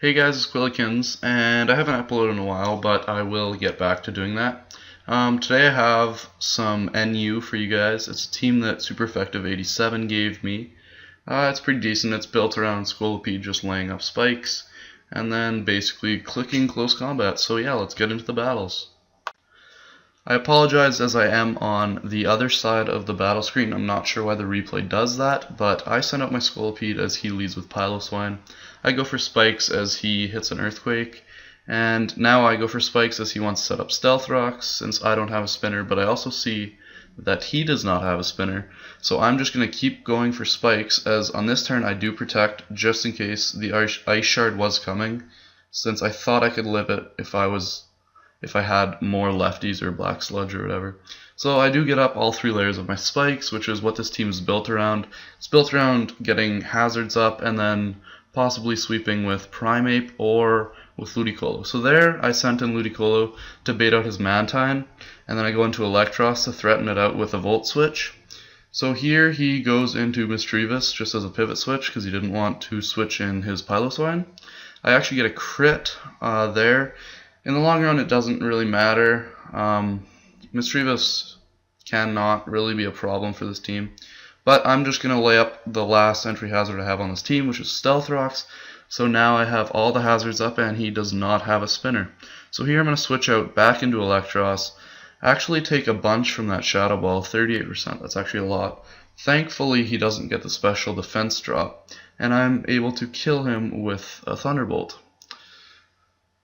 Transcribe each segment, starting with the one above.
Hey guys, it's Quillikins, and I haven't uploaded in a while, but I will get back to doing that. Today I have some NU for you guys. It's a team that Supereffective87 gave me. It's pretty decent. It's built around Scolipede just laying up spikes, and then basically clicking close combat. So yeah, let's get into the battles. I apologize as I am on the other side of the battle screen. I'm not sure why the replay does that, but I send out my Scolipede as he leads with Piloswine. I go for Spikes as he hits an Earthquake, and now I go for Spikes as he wants to set up Stealth Rocks since I don't have a spinner, but I also see that he does not have a spinner, so I'm just going to keep going for Spikes as on this turn I do protect just in case the Ice Shard was coming, since I thought I could live it if I had more lefties or black sludge or whatever. So I do get up all 3 layers of my spikes, which is what this team is built around. It's built around getting hazards up and then possibly sweeping with Primeape or with Ludicolo. So there I sent in Ludicolo to bait out his Mantine, and then I go into Electros to threaten it out with a Volt Switch. So here he goes into Mischievous just as a pivot switch because he didn't want to switch in his Piloswine. I actually get a crit there. In the long run, it doesn't really matter. Mischievous cannot really be a problem for this team. But I'm just going to lay up the last entry hazard I have on this team, which is Stealth Rocks. So now I have all the hazards up, and he does not have a spinner. So here I'm going to switch out back into Electros. Actually take a bunch from that Shadow Ball, 38%. That's actually a lot. Thankfully, he doesn't get the special defense drop, and I'm able to kill him with a Thunderbolt.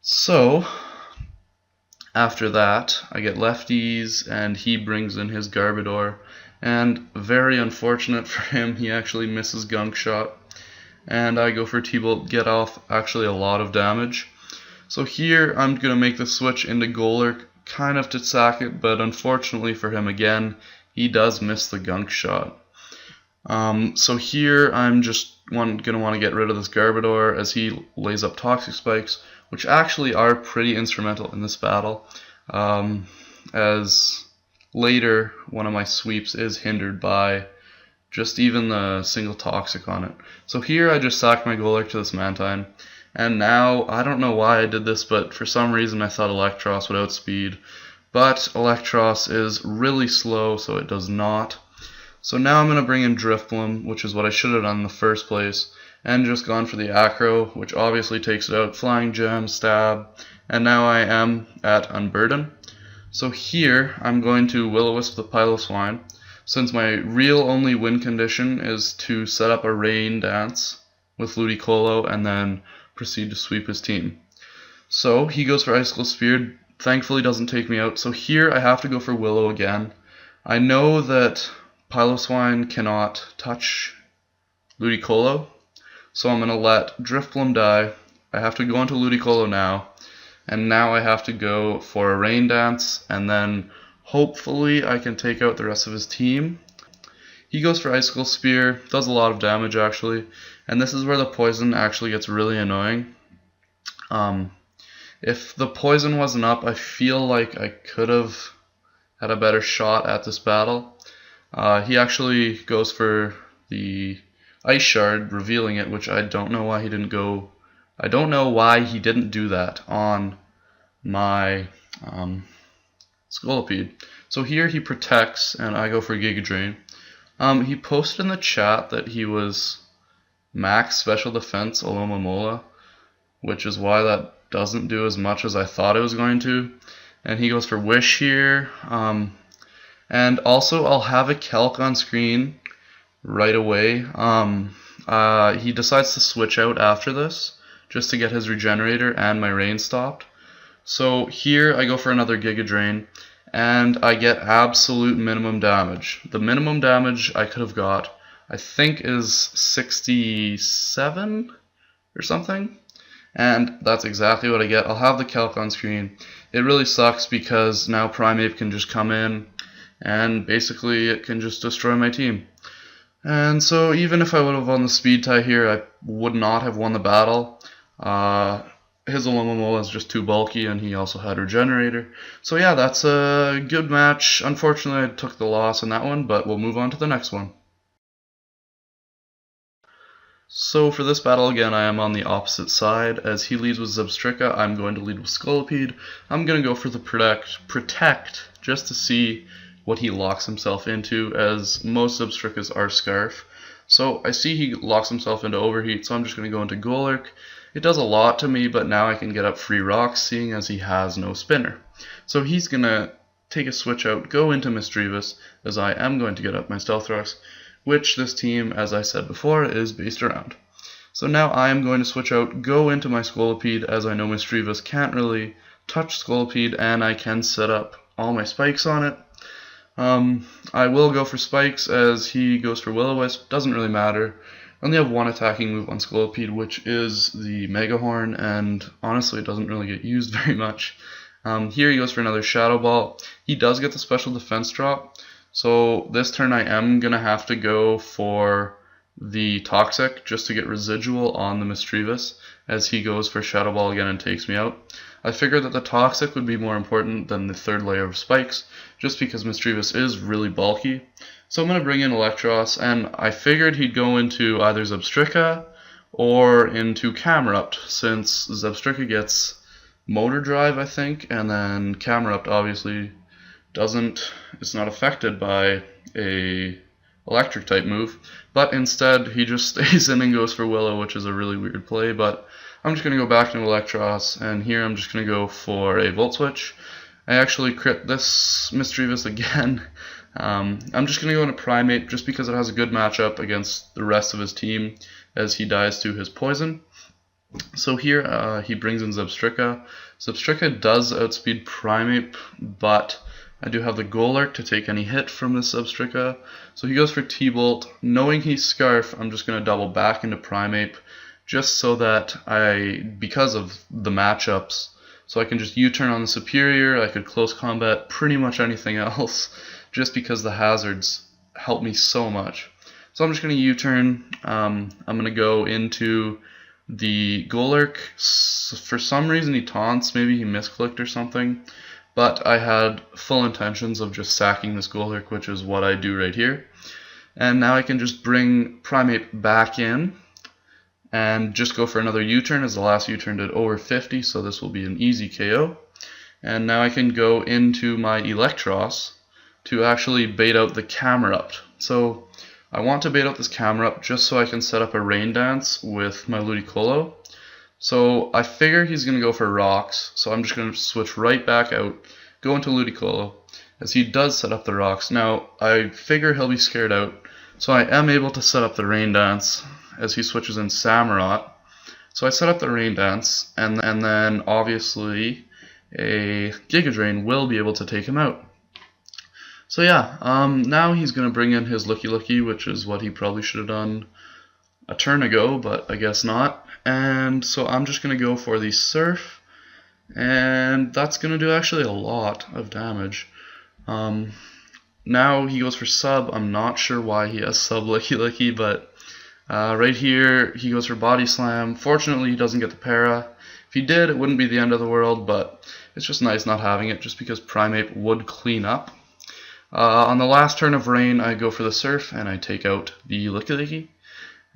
So, after that, I get lefties, and he brings in his Garbodor, and very unfortunate for him, he actually misses Gunk Shot, and I go for T-Bolt, get off actually a lot of damage. So here, I'm going to make the switch into Golurk, kind of to sack it, but unfortunately for him again, he does miss the Gunk Shot. So here, I'm just going to want to get rid of this Garbodor as he lays up Toxic Spikes, which actually are pretty instrumental in this battle, as later one of my sweeps is hindered by just even the single Toxic on it. So here I just sack my Golurk to this Mantine, and now I don't know why I did this, but for some reason I thought Electros would outspeed, but Electros is really slow, so it does not. So now I'm going to bring in Drifblim, which is what I should have done in the first place, and just gone for the Acro, which obviously takes it out, Flying Gem, Stab, and now I am at Unburden. So here I'm going to Will-O-Wisp the Piloswine, since my real only win condition is to set up a Rain Dance with Ludicolo and then proceed to sweep his team. So he goes for Icicle Spear, thankfully doesn't take me out, so here I have to go for Willow again. I know that Piloswine cannot touch Ludicolo, so I'm going to let Drifblim die. I have to go into Ludicolo now, and now I have to go for a Rain Dance, and then hopefully I can take out the rest of his team. He goes for Icicle Spear, does a lot of damage actually, and this is where the poison actually gets really annoying. If the poison wasn't up, I feel like I could have had a better shot at this battle. He actually goes for the Ice Shard, revealing it, which I don't know why he didn't go. I don't know why he didn't do that on my Scolipede. So here he protects, and I go for Giga Drain. He posted in the chat that he was max special defense Alomomola, which is why that doesn't do as much as I thought it was going to. And he goes for Wish here. And also, I'll have a Kelk on screen right away. He decides to switch out after this, just to get his Regenerator and my Rain stopped. So here I go for another Giga Drain, and I get absolute minimum damage. The minimum damage I could have got, I think, is 67 or something. And that's exactly what I get. I'll have the Kelk on screen. It really sucks because now Primeape can just come in, and basically it can just destroy my team. And so even if I would have won the speed tie here, I would not have won the battle. His Alomomola is just too bulky, and he also had Regenerator. So yeah, that's a good match. Unfortunately, I took the loss in that one, but we'll move on to the next one. So for this battle again, I am on the opposite side. As he leads with Zebstrika, I'm going to lead with Scolipede. I'm going to go for the protect just to see what he locks himself into, as most Zebstrikas are Scarf. So I see he locks himself into Overheat, so I'm just going to go into Golurk. It does a lot to me, but now I can get up free rocks, seeing as he has no spinner. So he's going to take a switch out, go into Misdreavus, as I am going to get up my Stealth Rocks, which this team, as I said before, is based around. So now I am going to switch out, go into my Scolipede, as I know Misdreavus can't really touch Scolipede, and I can set up all my spikes on it. I will go for spikes as he goes for Will-O-Wisp, doesn't really matter. I only have one attacking move on Scolipede, which is the Mega Horn, and honestly it doesn't really get used very much. Here he goes for another Shadow Ball. He does get the special defense drop, so this turn I am going to have to go for the Toxic just to get residual on the Misdreavus as he goes for Shadow Ball again and takes me out. I figured that the Toxic would be more important than the third layer of spikes just because Misdreavus is really bulky. So I'm going to bring in Electros, and I figured he'd go into either Zebstrika or into Camerupt, since Zebstrika gets Motor Drive, I think, and then Camerupt obviously it's not affected by a electric type move, but instead he just stays in and goes for Willow, which is a really weird play. But I'm just going to go back to Electros, and here I'm just going to go for a Volt Switch. I actually crit this Misdreavus again. I'm just going to go into Primate just because it has a good matchup against the rest of his team as he dies to his poison. So here he brings in Zebstrika. Zebstrika does outspeed Primate, but I do have the Golurk to take any hit from this Zebstrika. So he goes for T-Bolt. Knowing he's Scarf, I'm just going to double back into Primate just so that because of the matchups, so I can just U-turn on the Superior. I could close combat pretty much anything else just because the hazards help me so much. So I'm just going to U-turn. I'm going to go into the Golurk. For some reason he taunts, maybe he misclicked or something, but I had full intentions of just sacking this Golurk, which is what I do right here. And now I can just bring Primate back in and just go for another U-turn, as the last U-turn did over 50, so this will be an easy KO. And now I can go into my Electros to actually bait out the Camerupt. So I want to bait out this Camerupt just so I can set up a Rain Dance with my Ludicolo. So I figure he's going to go for Rocks, so I'm just going to switch right back out, go into Ludicolo, as he does set up the Rocks. Now I figure he'll be scared out, so I am able to set up the Rain Dance as he switches in Samurott. So I set up the Rain Dance, and then obviously a Giga Drain will be able to take him out. So yeah, now he's going to bring in his Looky Looky, which is what he probably should have done a turn ago, but I guess not. And so I'm just going to go for the Surf, and that's going to do actually a lot of damage. Now he goes for Sub. I'm not sure why he has Sub Looky Looky, but right here he goes for Body Slam. Fortunately he doesn't get the para. If he did, it wouldn't be the end of the world, but it's just nice not having it just because Primate would clean up. On the last turn of Rain, I go for the Surf and I take out the Looky Looky.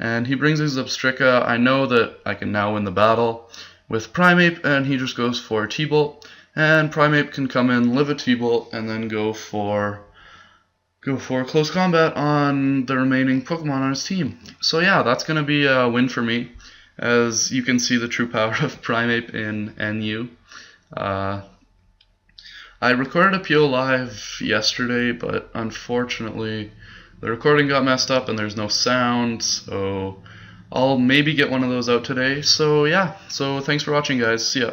And he brings his Zebstrika. I know that I can now win the battle with Primate, and he just goes for T-Bolt. And Primate can come in, live a T-Bolt, and then go for close combat on the remaining Pokemon on his team. So yeah, that's going to be a win for me, as you can see the true power of Primate in NU. I recorded a PO live yesterday, but unfortunately the recording got messed up and there's no sound, so I'll maybe get one of those out today. So yeah, so thanks for watching guys, see ya.